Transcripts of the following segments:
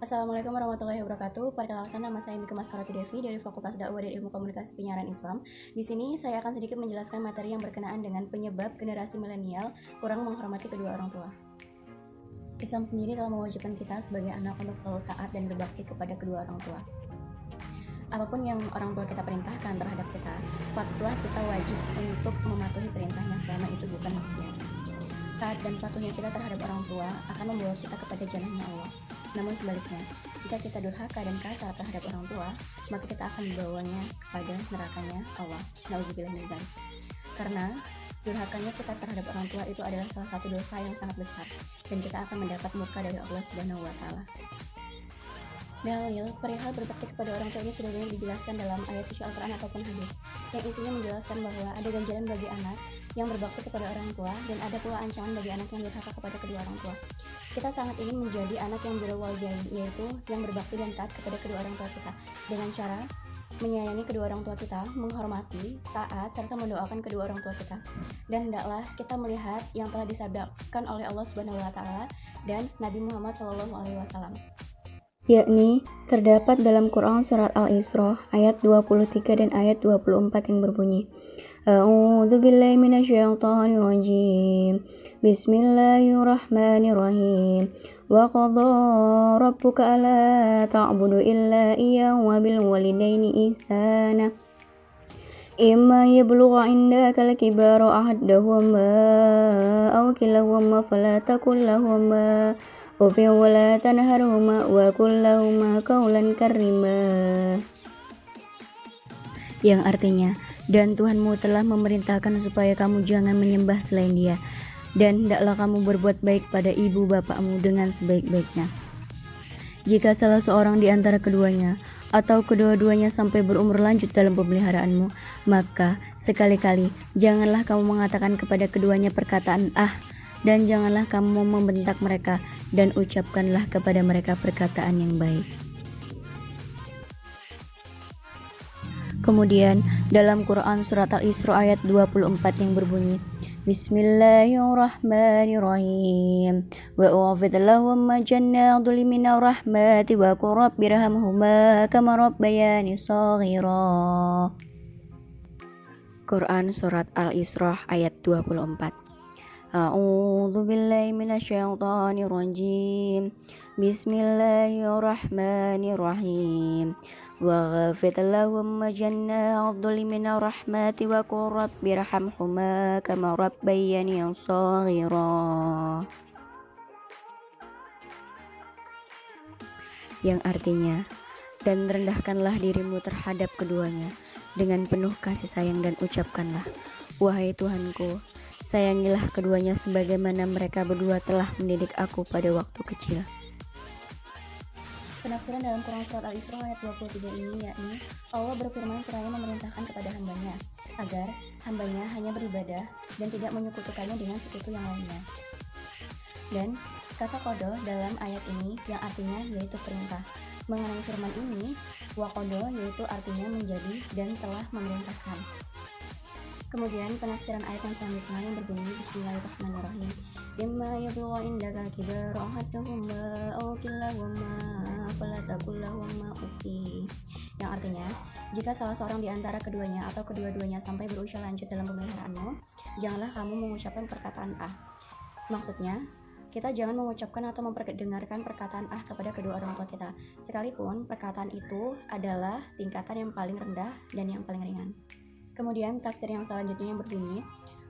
Assalamualaikum warahmatullahi wabarakatuh. Perkenalkan, nama saya Mika Maskarati Devi dari Fakultas Dakwah dan Ilmu Komunikasi Penyiaran Islam. Di sini saya akan sedikit menjelaskan materi yang berkenaan dengan penyebab generasi milenial kurang menghormati kedua orang tua. Islam sendiri telah mewajibkan kita sebagai anak untuk selalu taat dan berbakti kepada kedua orang tua. Apapun yang orang tua kita perintahkan terhadap kita, patutlah kita wajib untuk mematuhi perintahnya selama itu bukan maksiat. Taat dan patuhnya kita terhadap orang tua akan membawa kita kepada jalannya Allah. Namun sebaliknya, jika kita durhaka dan kasar terhadap orang tua, maka kita akan dibawanya kepada nerakanya Allah. Nauzubillah min dzalik. Karena durhakanya kita terhadap orang tua itu adalah salah satu dosa yang sangat besar, dan kita akan mendapat murka dari Allah Subhanahu wa taala. Dalil perihal berbakti kepada orang tua ini sudah banyak dijelaskan dalam ayat suci Al-Quran ataupun hadis, yang isinya menjelaskan bahwa ada ganjaran bagi anak yang berbakti kepada orang tua, dan ada pula ancaman bagi anak yang durhaka kepada kedua orang tua. Kita sangat ingin menjadi anak yang birrul walidain, yaitu yang berbakti dan taat kepada kedua orang tua kita, dengan cara menyayangi kedua orang tua kita, menghormati, taat, serta mendoakan kedua orang tua kita. Dan hendaklah kita melihat yang telah disabdakan oleh Allah Subhanahu wa taala dan Nabi Muhammad SAW, yakni terdapat dalam Quran surat Al-Isra ayat 23 dan ayat 24 yang berbunyi, A'udzu billahi minasyaitonir rajim. Bismillahirrahmanirrahim. Wa qadha rabbuka alla ta'budu illa iyyahu wa bil walidaini ihsana. Imma yablugha 'indaka al-kibara ahaduhuma aw kilahuma fala taqul lahumā uffin wa la tanharhuma wa qul lahumā qawlan karīmā. Yang artinya, dan Tuhanmu telah memerintahkan supaya kamu jangan menyembah selain Dia, dan hendaklah kamu berbuat baik pada ibu bapakmu dengan sebaik-baiknya. Jika salah seorang di antara keduanya atau kedua-duanya sampai berumur lanjut dalam pemeliharaanmu, maka sekali-kali janganlah kamu mengatakan kepada keduanya perkataan dan janganlah kamu membentak mereka, dan ucapkanlah kepada mereka perkataan yang baik. Kemudian dalam Quran surat Al-Isra ayat 24 yang berbunyi, Bismillahirrahmanirrahim. Wa ufid lahum jannatun minar rahmati wa qur rabbirhamhuma kama rabbayani shaghira. Quran surat Al-Isra ayat 24. A'udzu billahi minasyaitonir rajim. Bismillahirrahmanirrahim. Wa ghafir lahum jannatun minar rahmati wa qur rabbirhamhuma kama rabbayani shaghira. Yang artinya, dan rendahkanlah dirimu terhadap keduanya dengan penuh kasih sayang, dan ucapkanlah, wahai Tuhanku, sayangilah keduanya sebagaimana mereka berdua telah mendidik aku pada waktu kecil. Penafsiran dalam Quran surat Al-Isra ayat 23 ini yakni Allah berfirman seraya memerintahkan kepada hambanya agar hambanya hanya beribadah dan tidak menyekutukannya dengan sekutu yang lainnya. Dan kata qadha dalam ayat ini yang artinya yaitu perintah. Mengenai firman ini, wa qadha yaitu artinya menjadi dan telah memerintahkan. Kemudian penafsiran ayat yang selanjutnya yang berbunyi Bismillahirrahmanirrahim. Imma yablugha indaka al-kibara ahaduhuma aw kilahuma fala taqul lahumā uffin. Yang artinya, jika salah seorang di antara keduanya atau kedua-duanya sampai berusia lanjut dalam pemeliharaanmu, janganlah kamu mengucapkan perkataan Maksudnya, kita jangan mengucapkan atau memperdengarkan perkataan kepada kedua orang tua kita, sekalipun perkataan itu adalah tingkatan yang paling rendah dan yang paling ringan. Kemudian tafsir yang selanjutnya yang berbunyi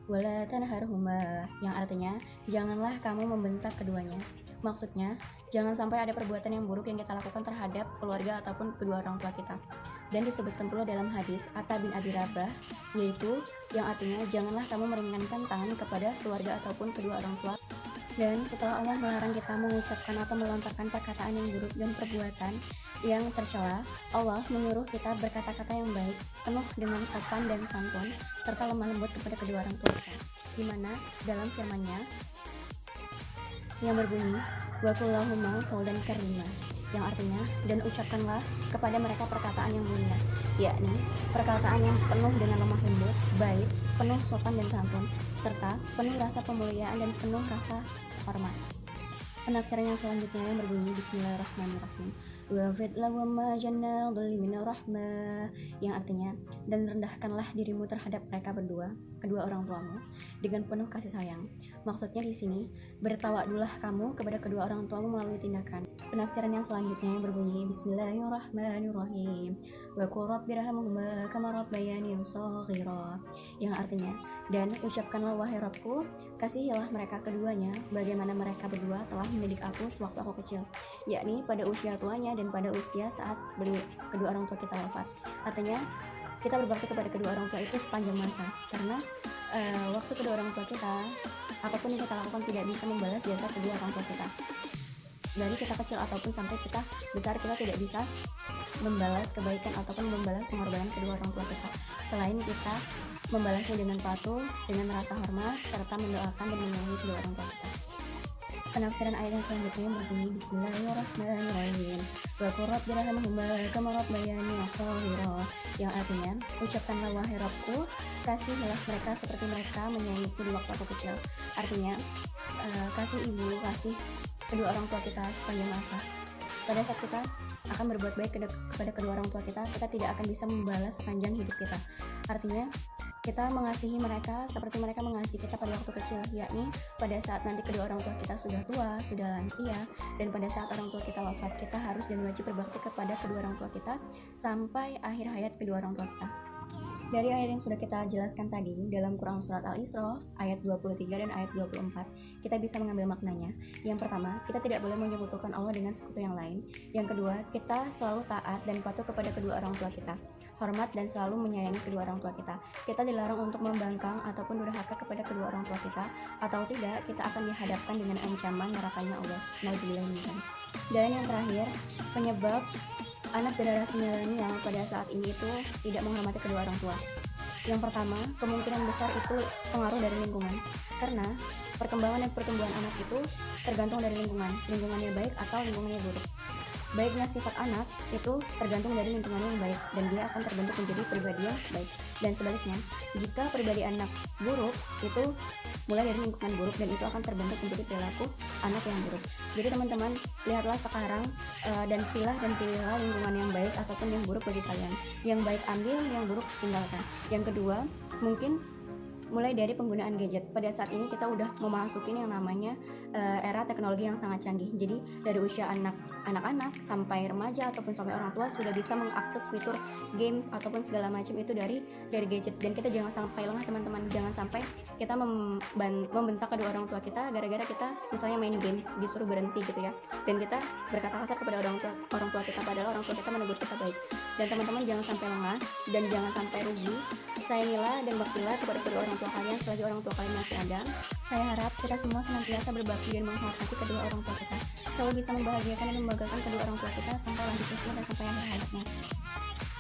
wala tanharhuma, yang artinya janganlah kamu membentak keduanya. Maksudnya, jangan sampai ada perbuatan yang buruk yang kita lakukan terhadap keluarga ataupun kedua orang tua kita. Dan disebutkan pula dalam hadis Atta bin Abi Rabah, yaitu yang artinya janganlah kamu meringankan tangan kepada keluarga ataupun kedua orang tua. Dan setelah Allah melarang kita mengucapkan atau melontarkan perkataan yang buruk dan perbuatan yang tercela, Allah menyuruh kita berkata-kata yang baik, penuh dengan sopan dan santun, serta lemah lembut kepada kedua orang tua kita. Di mana dalam firman-Nya yang berbunyi, wa qul lahumā qawlan karīmā, yang artinya dan ucapkanlah kepada mereka perkataan yang mulia, yakni perkataan yang penuh dengan lemah lembut, baik, penuh sopan dan santun, serta penuh rasa pemuliaan dan penuh rasa hormat. Penafsiran yang selanjutnya yang berbunyi Bismillahirrahmanirrahim. Wafid lahum ma jannah min rahmah, yang artinya, dan rendahkanlah dirimu terhadap mereka berdua, kedua orang tuamu, dengan penuh kasih sayang. Maksudnya di sini, bertawadulah kamu kepada kedua orang tuamu melalui tindakan. Penafsiran yang selanjutnya yang berbunyi Bismillahirrahmanirrahim. Wa qur rabbirhamhuma kama rabbayani shaghira, yang artinya, dan ucapkanlah wahai Rabbku, kasihilah mereka keduanya sebagaimana mereka berdua telah mendidik aku sewaktu aku kecil, yakni pada usia tuanya dan pada usia saat kedua orang tua kita wafat. Artinya kita berbakti kepada kedua orang tua itu sepanjang masa, karena waktu kedua orang tua kita, apapun yang kita lakukan tidak bisa membalas jasa kedua orang tua kita. Dari kita kecil ataupun sampai kita besar, kita tidak bisa membalas kebaikan ataupun membalas pengorbanan kedua orang tua kita, selain kita membalasnya dengan patuh, dengan rasa hormat, serta mendoakan dan menyayangi kedua orang tua kita. Penafsiran ayat yang selanjutnya berbunyi Bismillahirrahmanirrahim. Wa qur rabbirhamhuma kama rabbayani shaghira, yang artinya, ucapkanlah wahai Rabbku, kasihilah mereka seperti mereka menyayangiku di waktu aku kecil. Artinya, kasih ibu, kasih kedua orang tua kita sepanjang masa. Pada saat kita akan berbuat baik kepada kedua orang tua kita tidak akan bisa membalas sepanjang hidup kita. Artinya, kita mengasihi mereka seperti mereka mengasihi kita pada waktu kecil, yakni pada saat nanti kedua orang tua kita sudah tua, sudah lansia, dan pada saat orang tua kita wafat, kita harus dan wajib berbakti kepada kedua orang tua kita sampai akhir hayat kedua orang tua kita. Dari ayat yang sudah kita jelaskan tadi dalam Quran Surat Al-Isra ayat 23 dan ayat 24, kita bisa mengambil maknanya. Yang pertama, kita tidak boleh menyekutukan Allah dengan sekutu yang lain. Yang kedua, kita selalu taat dan patuh kepada kedua orang tua kita, hormat dan selalu menyayangi kedua orang tua kita. Kita dilarang untuk membangkang ataupun durhaka kepada kedua orang tua kita, atau tidak, kita akan dihadapkan dengan ancaman nerakanya Allah. Nauzubillah min dzalik. Dan yang terakhir, penyebab anak generasi milenial pada saat ini itu tidak menghormati kedua orang tua. Yang pertama, kemungkinan besar itu pengaruh dari lingkungan, karena perkembangan dan pertumbuhan anak itu tergantung dari lingkungannya baik atau lingkungannya buruk. Baiknya sifat anak itu tergantung dari lingkungannya yang baik, dan dia akan terbentuk menjadi pribadi yang baik. Dan sebaliknya, jika pribadi anak buruk itu mulai dari lingkungan buruk, dan itu akan terbentuk menjadi perilaku anak yang buruk. Jadi teman-teman, lihatlah sekarang dan pilihlah lingkungan yang baik ataupun yang buruk bagi kalian. Yang baik ambil, yang buruk tinggalkan. Yang kedua, mungkin mulai dari penggunaan gadget. Pada saat ini kita udah memasuki yang namanya era teknologi yang sangat canggih. Jadi dari usia anak-anak sampai remaja ataupun sampai orang tua sudah bisa mengakses fitur games ataupun segala macam itu dari gadget. Dan kita jangan sampai lengah teman-teman. Jangan sampai kita membentak kedua orang tua kita gara-gara kita misalnya main games disuruh berhenti gitu ya. Dan kita berkata kasar kepada orang tua kita, padahal orang tua kita menegur kita baik. Dan teman-teman jangan sampai lengah dan jangan sampai rugi. Sayangilah dan baktilah kepada kedua orang tua kalian selagi orang tua kalian masih ada. Saya harap kita semua senantiasa berbakti dan menghormati kedua orang tua kita, selalu bisa membahagiakan dan membanggakan kedua orang tua kita sampai lanjut usia dan sampai akhir hayatnya.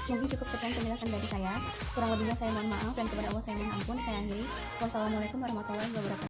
Mungkin cukup sekian penjelasan dari saya. Kurang lebihnya saya mohon maaf, dan kepada Allah saya mohon ampun. Saya akhiri. Wassalamualaikum warahmatullahi wabarakatuh.